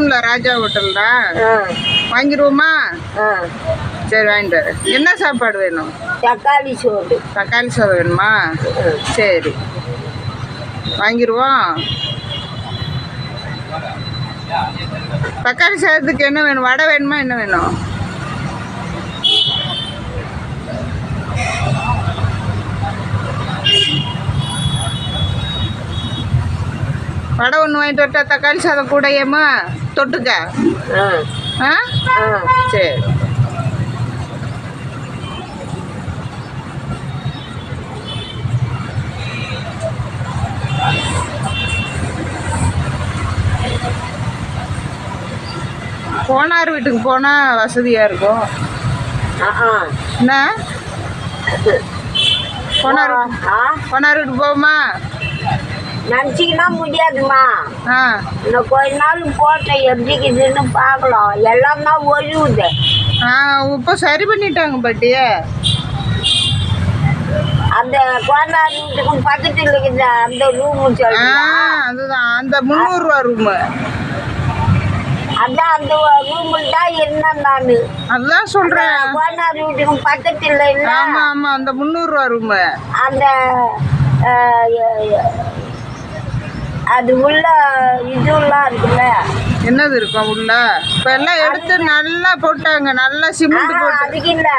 இருக்குங்களா ராஜா ஹோட்டல்ல? வாங்கிடுவோமா? சரி வாங்கிட்டு வரேன். என்ன சாப்பாடு வேணும்? தக்காளி சோறு. தக்காளி சாதம் வேணுமா? சரி வாங்கிடுவோம். தக்காளி சாதத்துக்கு என்ன வேணும்? வடை வேணுமா? என்ன வேணும்? வடை ஒன்று வாங்கிட்டு வரட்டா? தக்காளி சாதம் கூட ஏமா தொட்டுக்க? ஆ சரி. கோனார் வீட்டுக்கு போனால் வசதியாக இருக்கும். என்ன கோனார் வீட்டுக்கு போகுமா? நினச்சிக்கினா முடியாதுமா. இன்னும் கொஞ்ச நாள் போட்டேன், எப்படிக்குதுன்னு பார்க்கலாம். எல்லாம் தான் ஒழுகுது. இப்போ சரி பண்ணிட்டாங்க பாட்டி. அந்த கோனார் வீட்டுக்கும் பக்கத்தில் இருக்குது அந்த ரூமு அதுதான் அந்த 300 ரூபா ரூமு. அதான் அந்த ரூமில் தான் இருந்தேன் நான். அதான் சொல்கிறேன். கோனார் வீட்டுக்கும் பக்கத்தில் இல்லை. ஆமாம் ஆமாம் அந்த 300 ரூபா ரூமு. அந்த அது உள்ள இதுலாம் இருக்குல்ல. என்னது இருக்கும் உள்ள? இப்போ எல்லாம் எடுத்து நல்லா போட்டாங்க, நல்லா சிமெண்ட் போட்டு. அதுக்கு இல்லை,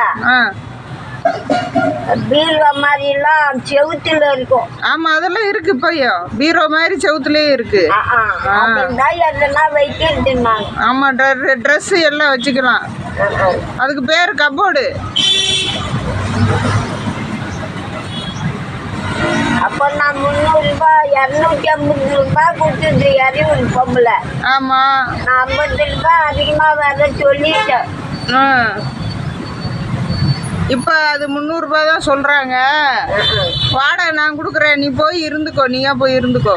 பீரோ மாதிரிலாம் செவுத்துல இருக்கும். ஆமா அதெல்லாம் இருக்கு. இப்பயோ பீரோ மாதிரி செவுத்துலயே இருக்கு. அதெல்லாம் வைக்கிறது. ஆமா ட்ரெஸ் எல்லாம் வச்சுக்கலாம். அதுக்கு பேரு கபோர்டு. அப்போ நான் 300 ரூபாய் 250 ரூபாய் கொடுத்துட்டு அறிவு பொம்பளை. ஆமா நான் 50 ரூபாய் அதிகமா வேற சொல்லிட்டேன். இப்போ அது 300 ரூபாய் தான் சொல்கிறாங்க. வாடகை நான் கொடுக்குறேன், நீ போய் இருந்துக்கோ. நீயா போய் இருந்துக்கோ.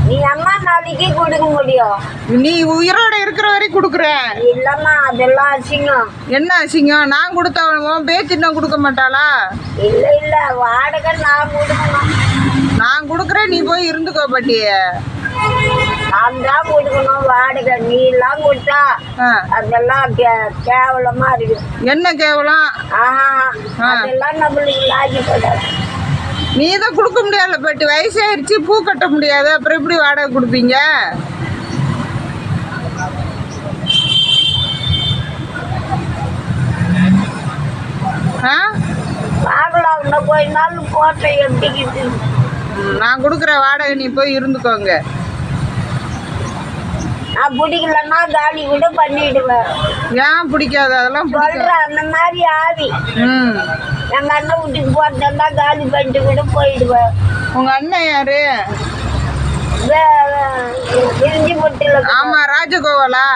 நீ அம்மா நாளைக்கு கொடுக்க முடியும். நீ உயிரோட இருக்கிற வரைக்கும் கொடுக்குறேன். இல்லம்மா அதெல்லாம் அசிங்கம். என்ன அசிங்கம்? நான் கொடுத்தா உன் பேச்சு நான் கொடுக்க மாட்டாளா? இல்லை இல்லை, வாடகை நான் கொடுக்கணும். நான் கொடுக்குறேன், நீ போய் இருந்துக்கோ பாட்டி. நான் தான் கொடுக்கணும் வாடகை. நீ எல்லாம் கொடுத்தா அதெல்லாம் கேவலமா இருக்கு. என்ன கேவலம்? அதெல்லாம் நம்மளுக்கு லாஜிப்படாது. நீ தான் கொடுக்க முடியாதுல பாட்டி. வயசாயிருச்சு, பூ கட்ட முடியாது, அப்புறம் எப்படி வாடகை கொடுப்பீங்க? பார்க்கலாம். இன்னும் கொஞ்ச நாள் போட்டேன் எப்படிக்கிட்டு. நான் கொடுக்குற வாடகை நீ போய் இருந்துக்கோங்க. நான் பிடிக்கலன்னா காலி கூட பண்ணிடுவேன். ஏன் பிடிக்காது? அதெல்லாம் சொல்றேன், அந்த மாதிரி ஆவி. எங்க அண்ணன் வீட்டுக்கு போறதா காலி பண்ணிட்டு கூட போயிடுவேன். உங்க அண்ணன் யாரு? விரிஞ்சிபுரத்துல. ஆமா ராஜகோபாலா?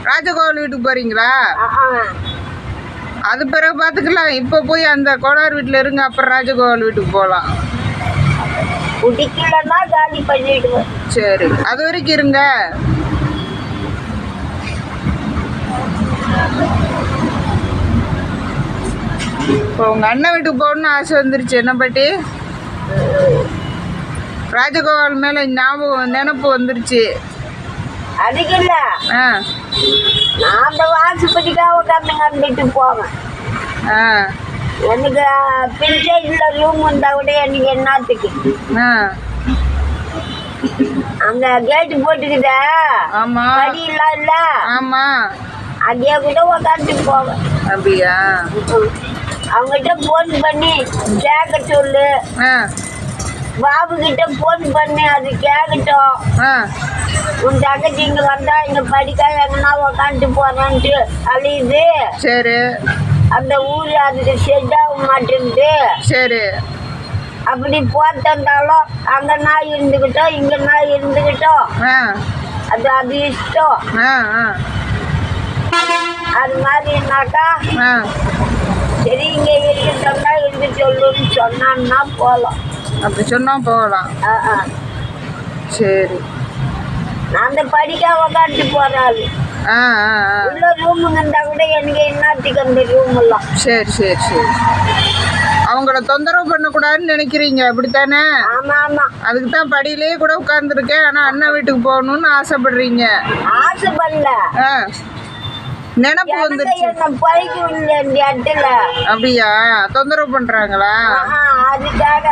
ராஜகோபால் வீட்டுக்கு போறீங்களா? அது பிறகு பார்த்துக்கலாம். இப்போ போய் அந்த கோனார் வீட்டில் இருங்க, அப்புறம் ராஜகோபால் வீட்டுக்கு போகலாம். பிடிக்கலன்னா காலி பண்ணிடுவேன். சரி அது வரைக்கும் இருங்க. இப்போ உங்க அண்ணன் வீட்டுக்கு போகணும்னு ஆசை வந்துருச்சு என்ன பாட்டி? ராஜகோபால் மேல ஞாபகம் நினப்பு வந்துருச்சு. அதுக்கு இல்ல, நான் அந்த வாசுபதிக்காக உட்காந்துட்டு போவேன். எனக்கு பின்சைட்ல ரூம் வந்தா கூட எனக்கு என்னத்துக்கு? அங்க கேட்டு போட்டுக்குதா? ஆமா படியெல்லாம் இல்ல. ஆமா அங்கேயே கூட உட்காந்துட்டு போவேன். அப்படியா? அவங்ககிட்ட போன் பண்ணி கேட்க சொல்லு. பாபு கிட்ட போன் பண்ணி அது கேட்கட்டும். உன் தங்கச்சி இங்க வந்தா இங்க படிக்க எங்கன்னா உக்காந்துட்டு போறான்ட்டு அழியுது. சரி அந்த ஊரு அதுக்கு செட் ஆக மாட்டேங்குது. சரி அப்படி போத்திருந்தாலும் அங்க நாய் இருந்துகிட்டோம் இங்க நாய் இருந்துகிட்டோம். அது அது இஷ்டம். அது மாதிரினாக்கா சரி இங்க இருக்கட்டோம்னா இருக்கு சொல்லுன்னு சொன்னான்னா போகலாம். அப்படி சொன்னா போகலாம். சரி அந்த படிக்க உக்காந்து போறாரு. உள்ள ரூமுங்க இருந்தா கூட எனக்கு என்னத்துக்கு அந்த ரூம் எல்லாம். சரி சரி சரி. அவங்கள தொந்தரவு பண்ணக்கூடாதுன்னு நினைக்கிறீங்க அப்படித்தானே? ஆமா ஆமா. அதுக்கு தான் படியிலேயே கூட உட்கார்ந்துருக்கேன். ஆனா அண்ணன் வீட்டுக்கு போகணும்னு ஆசைப்படுறீங்க. ஆசைப்படல, நினைப்பு வந்துருச்சு. அப்படியா? தொந்தரவு பண்றாங்களா? அதுக்காக.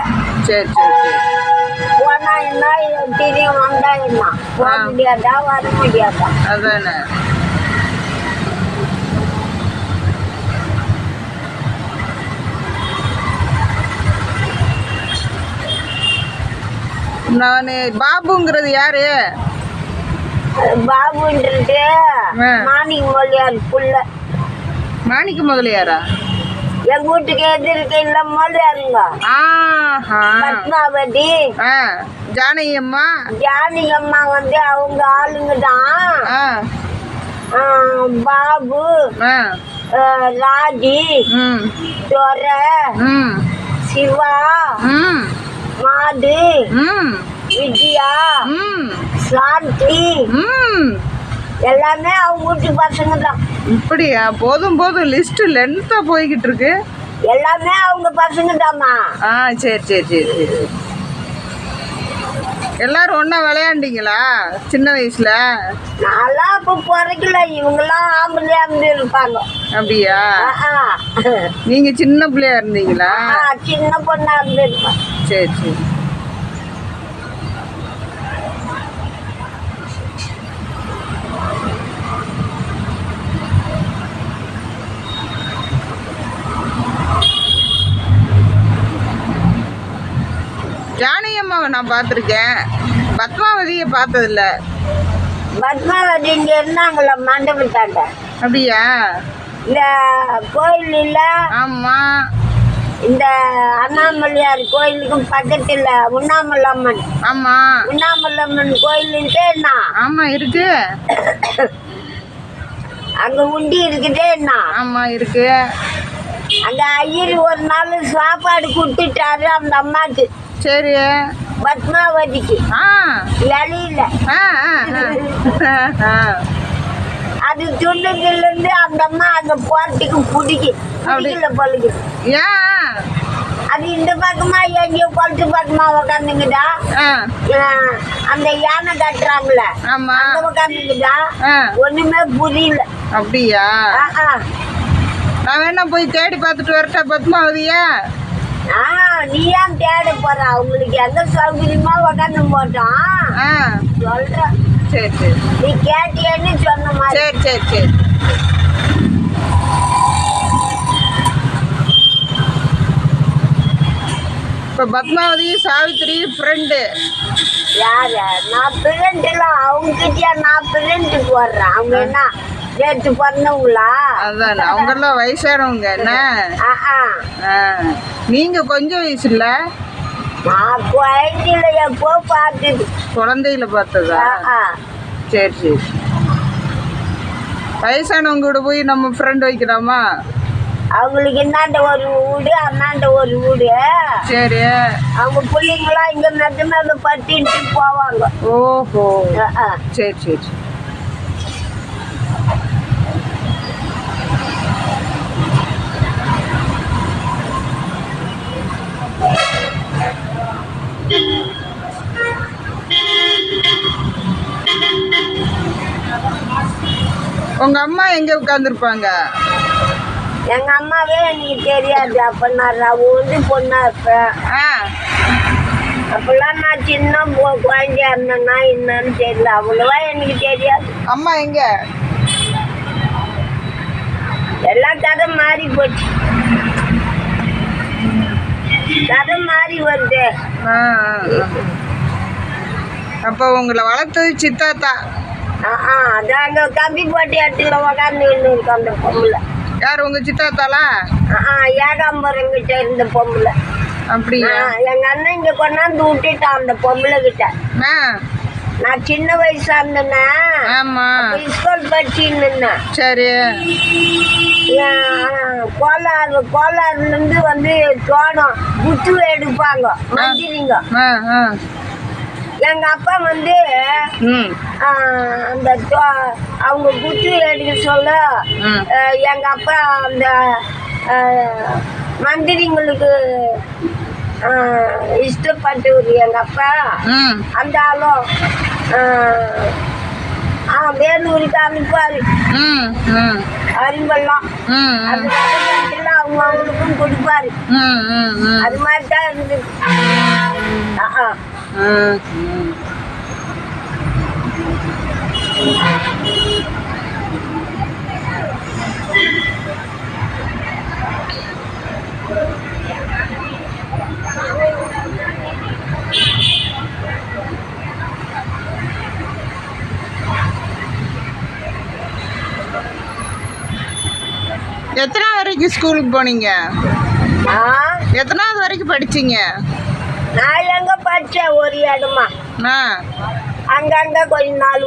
சரி சரி சரி. போனா என்ன, திடீர்னு வந்தா என்ன, போக முடியாதா வர முடியாதா? அதானே. நானு பாபுங்கிறது யாரு? பாபுன்றது மாணிக்க முதலியார் புள்ள. மாணிக்க முதலியாரா? எங்க வீட்டுக்கு எதிர்க்க இல்ல முதலியாருங்க. பத்மாவதி, ஜானகி அம்மா. ஜானகி அம்மா வந்து அவங்க ஆளுங்க தான். பாபு, ராஜி, துரை, சிவா, மாது, விஜயா, சாந்தி, எல்லாமே அவங்க வீட்டு பசங்க தான். இப்படியா? போதும் போதும், லிஸ்ட் லென்த்தா போய்கிட்டு இருக்கு. எல்லாமே அவங்க பசங்க தாம்மா. சரி சரி சரி சரி. எல்லாரும் ஒண்ணா விளையாண்டீங்களா சின்ன வயசுல? நான்லாம் அப்ப பிறக்கல, இவங்கெல்லாம் ஆம்பளையா இருப்பாங்க. அப்படியா? நீங்க சின்ன பிள்ளையா இருந்தீங்களா? சின்ன பொண்ணா இருந்திருப்பேன். சரி சரி. ஜானகி அம்மாவை நான் பார்த்துருக்கேன், பத்மாவதியை பார்த்ததில்ல. பத்மாவதி இங்க இருந்தாங்களா மண்டபத்தாண்ட? அப்படியா? இந்த கோயில் இல்ல? ஆமா. இந்த அண்ணாமலையார் கோயிலுக்கும் பக்கத்துல உண்ணாமலம்மன். ஆமா. உண்ணாமலம்மன் கோயில் இருக்கே என்ன? ஆமா இருக்கு. அங்க உண்டி இருக்குதே என்ன? ஆமா இருக்கு. அங்க ஐயர் ஒரு நாள் சாப்பாடு கொடுத்துட்டாரு அந்த அம்மாக்கு. சரி. பத்மாவதிக்கு இலையில. அது சொன்னதுல இருந்து அந்த அம்மா அங்க போறதுக்கு பிடிக்கல பழுகு. அது இந்த பக்கமா எங்கேயோ குளத்து பக்கமா உக்காந்துங்கடா. அந்த யானை கட்டுறாங்கல்ல அங்க உக்காந்துங்கடா. ஒண்ணுமே புரியல. அப்படியா? நான் வேணா போய் தேடி பார்த்துட்டு வரட்டா பத்மாவதியா? நீ ஏன் தேட போற? அவங்களுக்கு எந்த சௌகரியமா உக்காந்து போட்டோம் சொல்ற. சரி சரி. நீ கேட்டியன்னு சொன்ன மாதிரி. சரி சரி சரி. இப்போ பத்மாவதி சாவித்திரி ஃப்ரெண்டு யாரு? நான் ஃப்ரெண்டுலாம் அவங்க கிட்டயா? நான் ஃப்ரெண்டுக்கு வர்றேன். அவங்க என்ன நேற்று பிறந்தவங்களா? அதான் அவங்கெல்லாம் வயசானவங்க என்ன. நீங்க கொஞ்சம் வயசு இல்ல? நான் குழந்தையில எப்போ பார்த்தது. குழந்தையில பார்த்ததா? சரி சரி. வயசானவங்க கூட போய் நம்ம ஃப்ரெண்ட் வைக்கலாமா? அவங்களுக்கு இன்னாண்ட ஒரு வீடு, அண்ணாண்ட ஒரு வீடு. சரி. அவங்க பிள்ளைங்களாம் இங்க மெத்த மேல பட்டிட்டு போவாங்க. ஓஹோ. சரி சரி. உங்க அம்மா எங்க உட்கார்ந்துருப்பாங்க? எங்க அம்மாவே எனக்கு தெரியாது. அப்ப நான் வந்து பொண்ணா இருப்பேன். அப்பெல்லாம் நான் சின்ன குழந்தையா இருந்தேன்னா என்னன்னு தெரியல, அவ்வளவா எனக்கு தெரியாது. அம்மா எங்க? எல்லா கதை மாறி போச்சு. கதை மாறி வருது. அப்ப உங்களை வளர்த்தது சித்தாத்தா? அதாங்க கம்பி போட்டு இடத்துல உக்காந்து இருக்கு அந்த பொம்பளை. யார் உங்க சித்தாத்தாளா? ஏகாம்பரம் கிட்ட இருந்த பொம்பளை. அப்படியா? எங்க அண்ணன் இங்க கொண்டாந்து விட்டுட்டான் அந்த பொம்பளை கிட்ட. நான் சின்ன வயசா இருந்தேன்னா ஸ்கூல் படிச்சுன்னு. சரி. கோலாறுல இருந்து வந்து தோணும் புத்து எடுப்பாங்க மந்திரிங்க. எங்க அப்பா வந்து ம் அந்த அவங்க குச்சி எடுக்க சொல்ல எங்க அப்பா அந்த மந்திரிங்களுக்கு இஷ்டப்பட்டவர் எங்க அப்பா. அந்த ஆளும் வேலூருக்கு அனுப்புவாரு அறிவெல்லாம். அந்த காலத்துல அவங்க அவங்களுக்கும் கொடுப்பாரு. அது மாதிரி தான் இருந்தது. எத்தனாவது வரைக்கும் ஸ்கூலுக்கு போனீங்க? எத்தனாவது வரைக்கும் படிச்சீங்க? நான் எங்க படிச்சேன் ஒரு இடமா. அங்கங்க கொஞ்ச நாள்.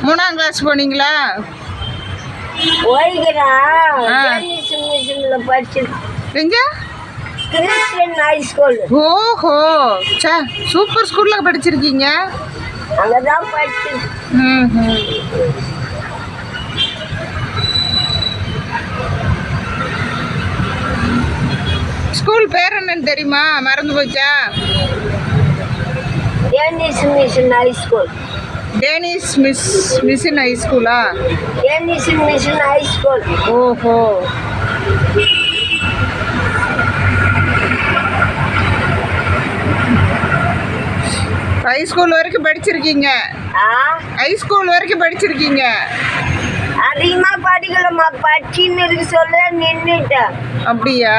3ஆம் கிளாஸ் போனீங்களா? மிஷின்ல படிச்சு. எங்க? Christian high school. ஓஹோ, சூப்பர் ஸ்கூல்ல படிச்சிருக்கீங்க. அங்கதான் படிச்சு. ஸ்கூல் பேர் என்னன்னு தெரியுமா? மறந்து போச்சா? Danish mission high school. Danish mission high ஸ்கூலா? Danish mission high school. ஓஹோ. ஹை ஸ்கூல் வரைக்கும் படிச்சிருக்கீங்க? ஹை ஸ்கூல் வரைக்கும் படிச்சிருக்கீங்க? அதிகமா படிக்கலமா, படிச்சுன்னு இருக்கு சொல்ல நின்னுட்டேன். அப்படியா?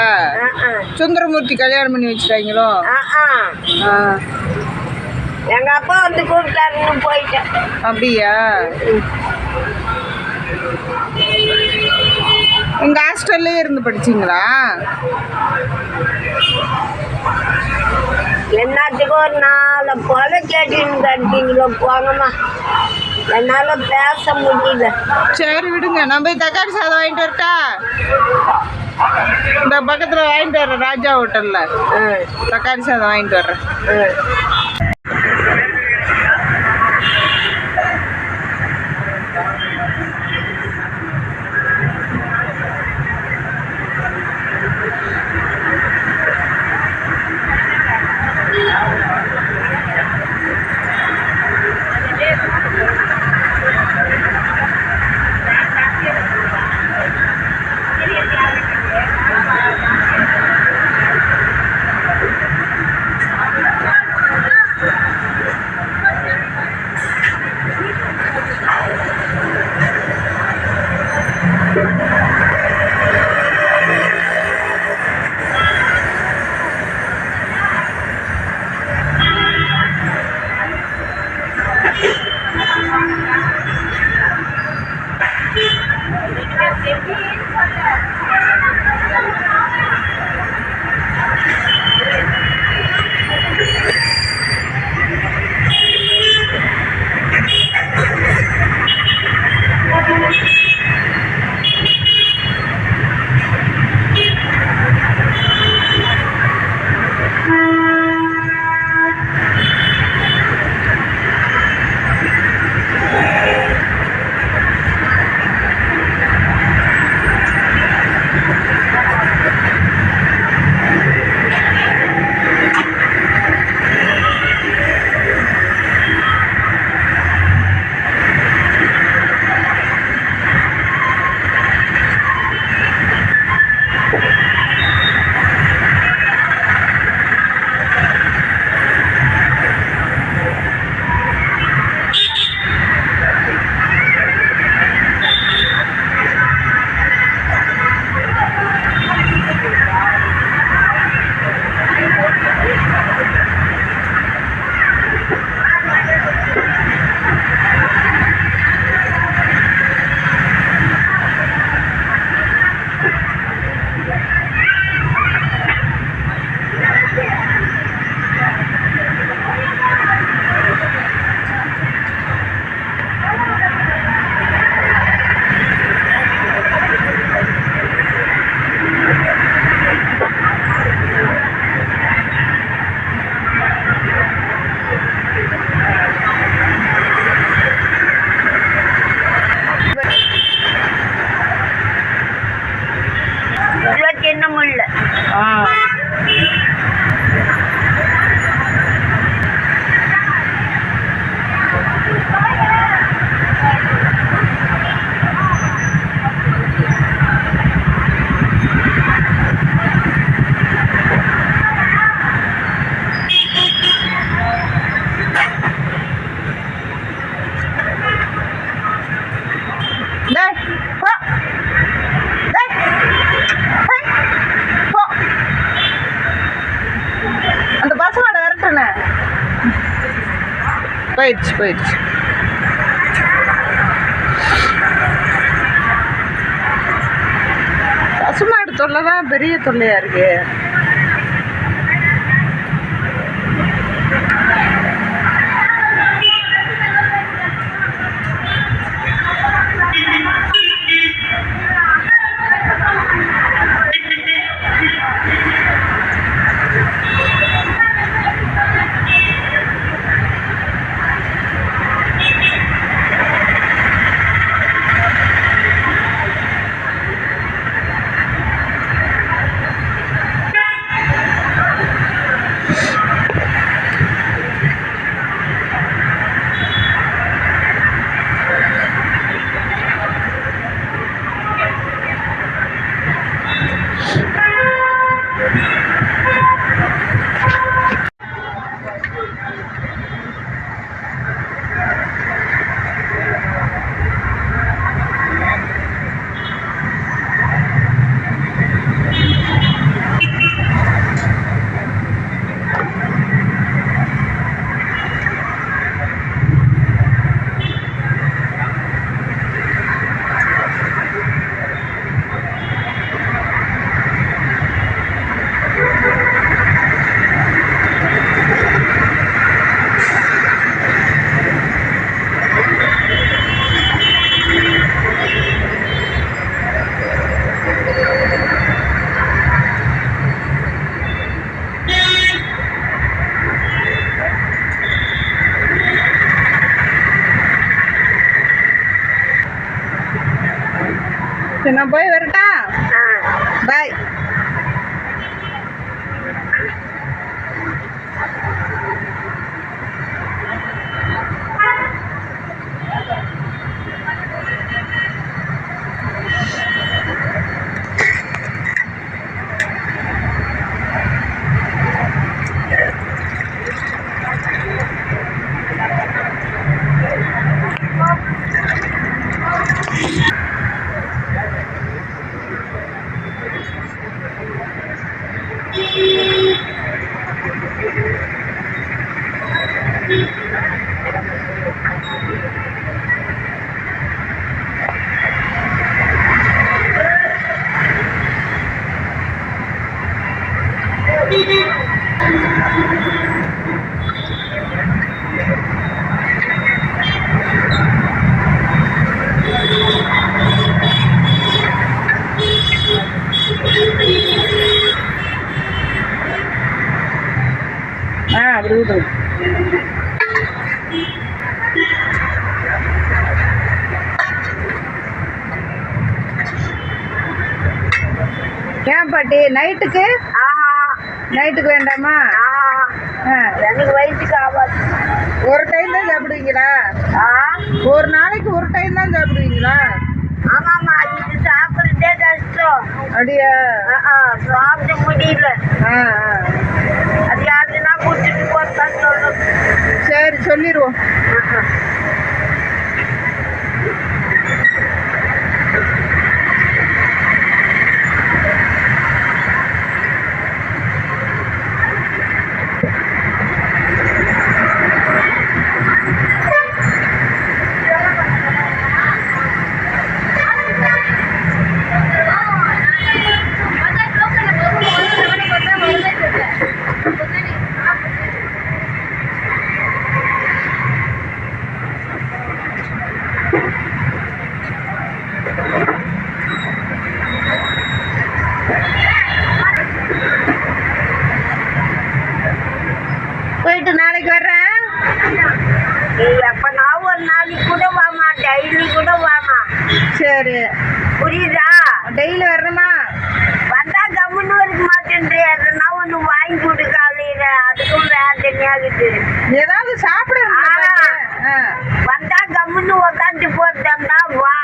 சுந்தரமூர்த்தி கல்யாணம் பண்ணி வச்சுட்டாங்களோ? எங்க அப்பா வந்து கூப்பிட்டாருன்னு போயிட்டேன். அப்படியா? உங்க ஹாஸ்டல்லே இருந்து படிச்சீங்களா? என்னத்துக்கு ஒரு 4 போல கேட்டீங்க கட்டிங்களோ போங்கம்மா. என்னால பேச முடியல. சரி விடுங்க, நான் போய் தக்காளி சாதம் வாங்கிட்டு வரட்டா? இந்த பக்கத்துல வாங்கிட்டு வர்றேன், ராஜா ஹோட்டல்ல தக்காளி சாதம் வாங்கிட்டு வர்றேன். போயிடுச்சு போயிடுச்சு. பசுமாடு தொல்லை தான் பெரிய தொல்லையாக இருக்கு. நான் போய் வரட்டா? பாய். அப்படி விட்டு ஏன் பாட்டி நைட்டுக்கு வேண்டாமா? எனக்கு வயிற்றுக்கு ஆகாது. ஒரு டைம் தான் சாப்பிடுவீங்களா? ஒரு நாளைக்கு ஒரு டைம் தான் சாப்பிடுவீங்களா? ஆமாம்மா, இது சாப்பிட்றதே கஷ்டம். அப்படியா? சாப்பிட முடியல. அது யாருன்னா கூட்டிட்டு போதான் சொல்லணும். சரி சொல்லிடுவோம். போயிட்டு நாளைக்கு வர்றேன். எப்ப நான் ஒரு நாளைக்கு கூட வாமா, டெய்லி கூட வாமா. சரி புரியுதா? டெய்லி வரணுமா? வந்தா கம்முன்னு இருக்க மாட்டேன். எதுனா ஒண்ணு வாங்கி கொடு காலையில. அதுக்கும் வேதனையாகுது. ஏதாவது சாப்பிட வந்தா கம்முன்னு உக்காந்து போட்டா வா.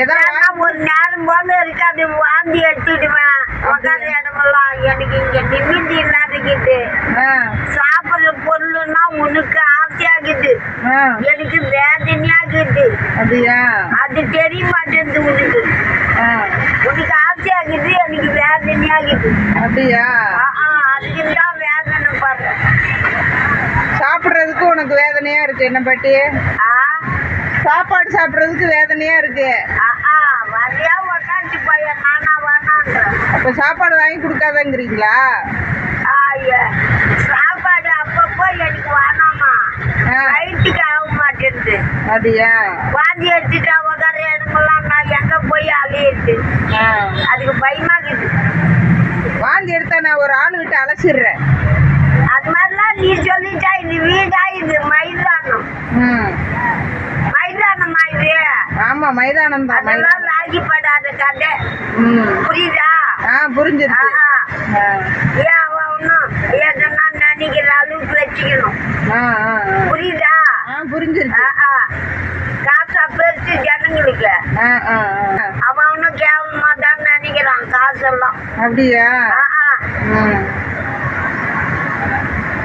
ஏதாவது ஒரு நேரம் போல இருக்காது, வாந்தி எடுத்துடுவேன். உக்காந்த இடமெல்லாம் எனக்கு இங்க நிமித்தி இல்லாதக்கிட்டு. சாப்பிடுற பொருள்னா உனக்கு ஆசையாகுது, எனக்கு வேதனையாகுது. அப்படியா? அது தெரிய மாட்டேங்குது உனக்கு. உனக்கு ஆசையாகுது, எனக்கு வேதனையாகுது. அப்படியா? அதுக்குதான் வேதனை பாரு. சாப்பிட்றதுக்கு உனக்கு வேதனையா இருக்கு என்ன பாட்டி? சாப்பாடு சாப்பிட்றதுக்கு வேதனையா இருக்கு. வரையா உக்காந்து பையன் நானா வேணான்றேன். அப்ப சாப்பாடு வாங்கி கொடுக்காதங்கிறீங்களா? சாப்பாடு அப்பப்போ எனக்கு வேணாமா, வயிற்றுக்கு ஆக மாட்டேங்குது. அப்படியா? வாந்தி எடுத்துட்டா உக்கார இடமெல்லாம் நான் எங்க போய் அலையிறது, அதுக்கு பயமா இருக்குது. வாந்தி எடுத்தா நான் ஒரு ஆள் விட்டு அலசிடுறேன். அது மாதிரிலாம் நீ சொல்லிட்டா இது வீடா, இது மைதானம். மைதானமா இது? ஆமா மைதானம் தான். அதெல்லாம் ராகிப்படாத கதை, புரியுதா? புரிஞ்சிருச்சு. ஏன் அவ ஒன்னும் எதனா நினைக்கிற அளவுக்கு வச்சுக்கணும், புரியுதா? புரிஞ்சிருச்சு. காசா பெருசு ஜனங்களுக்கு, அவன் ஒன்னும் கேவலமா தான் நினைக்கிறான் காசெல்லாம். அப்படியா?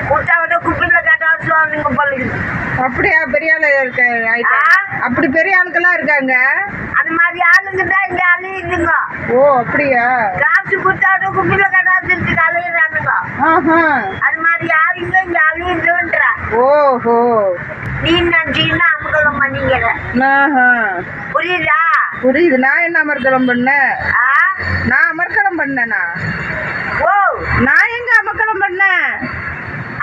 குட்டாவிட குப்பில கட்டாசுவானுங்க பழகுது. அப்படியா? பெரிய ஆளு இருக்க அப்படி பெரிய ஆளுக்கெல்லாம் இருக்காங்க. அந்த மாதிரி ஆளுங்க தான் இங்க அலையுதுங்க. ஓ அப்படியா? காசு குட்டாவிட குப்பில கட்டாசுறதுக்கு அலையுறானுங்க. அது மாதிரி யாருங்க இங்க அலையுதுன்ற. ஓஹோ. நீ நினைச்சீங்கன்னா அமங்கலம் பண்ணிக்கிற, புரியுதா? புரியுது. நான் என்ன அமர்க்கலம் பண்ணேன்? நான் அமர்க்கலம் பண்ணேனா? ஓ நான் எங்க அமர்க்கலம் பண்ணேன்?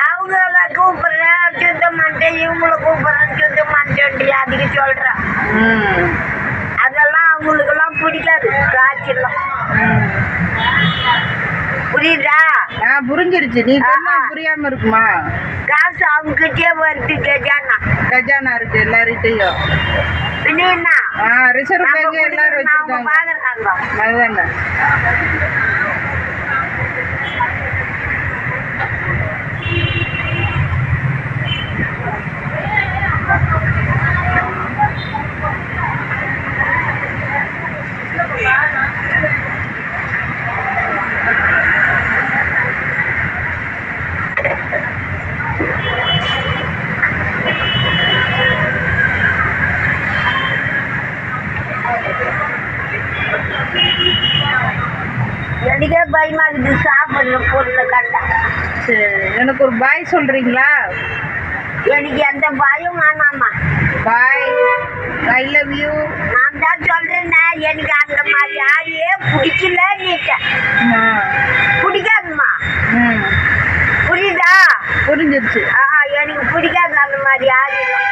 அவங்கள கூப்பிடுறேன் சுத்தம் மாட்டேன், இவங்கள கூப்பிடுறேன் சுத்தம் மாட்டேன், அதுக்கு சொல்றேன். அதெல்லாம் அவங்களுக்கெல்லாம் பிடிக்காது காய்ச்சலாம், புரியுதா? புரிஞ்சிருச்சு. நீ புரியாம இருக்குமா? காசு அவங்க கிட்டே வருது. கஜானா கஜானா இருக்கு எல்லார்கிட்டையும். ரிசர்வ் பேங்க் எல்லாரும் வச்சிருக்காங்க. அதுதானே. எனக்கே பயமா இருக்குது சாப்பிடுற பொருளை கண்டா. சரி, எனக்கு ஒரு பாய் சொல்றீங்களா? எனக்கு எந்த பாயும் வேணாமா. பாய், ஐ லவ் யூ. நான் தான் சொல்றேன்னே, எனக்கு அந்த மாதிரி யாரையே பிடிக்கல. நீட்டேன் பிடிக்காதுமா, புரியுதா? புரிஞ்சிருச்சு. எனக்கு பிடிக்காது அந்த மாதிரி யாரையும்.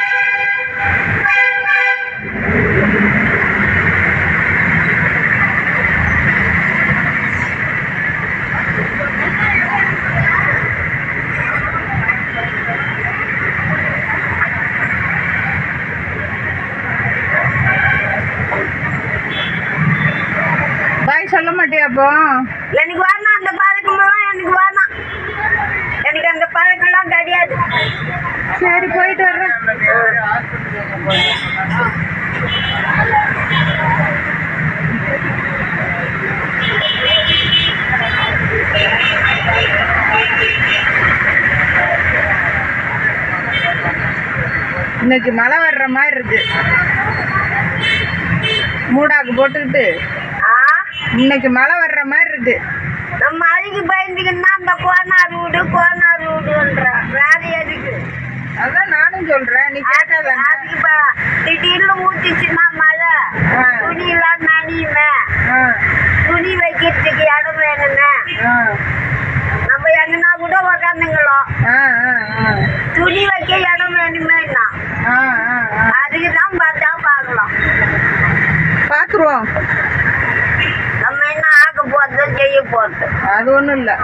பாய் சொல்ல மாட்டியா? அப்போ எனக்கு வேணாம் அந்த பழக்கமெல்லாம், எனக்கு வேணாம். எனக்கு அந்த பழக்கம்லாம் கிடையாது. சரி போயிட்டு வர்றேன். இன்னைக்கு மழை வர்ற மாதிரி இருக்கு. மூடாக்கு போட்டுக்கிட்டு இன்னைக்கு மழை வர்ற மாதிரி இருக்கு. நம்ம மழைக்கு பயந்துக்குன்னா அந்த கோனார் வீடுன்ற வேற எதுக்கு? அதான் நானும் சொல்றேன், நீ கேட்காத. அதுக்கு திடீர்னு ஊத்திச்சுன்னா மழை, துணியெல்லாம் நனியுமே, துணி வைக்கிறதுக்கு இடம் வேணுமே. நம்ம எங்கன்னா கூட உக்காந்துங்களோ, துணி வைக்க இடம் வேணுமேன்னா அதுக்கு தான் பார்த்தா பார்க்கலாம். பார்த்துருவோம். நம்ம என்ன ஆக்க போறது செய்ய போறது, அது ஒன்றும் இல்லை.